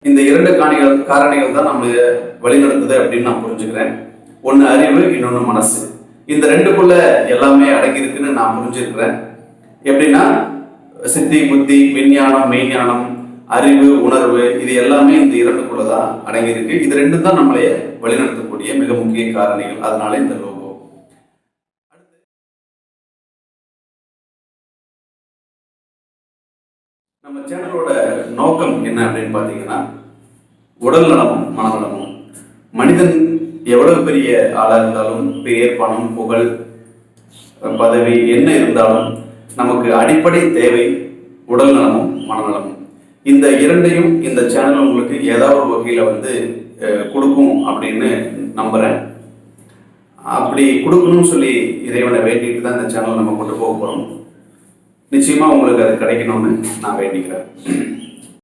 இந்த இரண்டு காரணிகள் தான் நம்ம வழிநடத்துது அப்படின்னு நான் புரிஞ்சுக்கிறேன். ஒன்று அறிவு, இன்னொன்று மனசு. இந்த ரெண்டுக்குள்ள எல்லாமே அடங்கியிருக்குன்னு நான் புரிஞ்சிருக்கிறேன். எப்படின்னா சித்தி, புத்தி, விஞ்ஞானம், மெய்ஞானம், அறிவு, உணர்வு, இது எல்லாமே இந்த இரண்டுக்குள்ளதான் அடங்கியிருக்கு. இது ரெண்டு தான் நம்மளைய வழிநடத்தக்கூடிய மிக முக்கிய காரணிகள். அதனால இந்த லோகோ. நம்ம சேனலோட நோக்கம் என்ன அப்படின்னு பார்த்தீங்கன்னா, உடல் நலமும் மனநலமும். மனிதன் எவ்வளவு பெரிய ஆளாக இருந்தாலும், பெயர், பணம், புகழ், பதவி என்ன இருந்தாலும் நமக்கு அடிப்படை தேவை உடல் நலமும் மனநலமும். இந்த இரண்டையும் இந்த சேனல் உங்களுக்கு ஏதாவது ஒரு வகையில் கொடுக்கும் அப்படின்னு நம்புகிறேன். அப்படி கொடுக்கணும்னு சொல்லி இறைவனை வேண்டிட்டு தான் இந்த சேனல் நம்ம கொண்டு போக போகிறோம். நிச்சயமாக உங்களுக்கு அது கிடைக்கணும்னு நான் வேண்டிக்கிறேன்.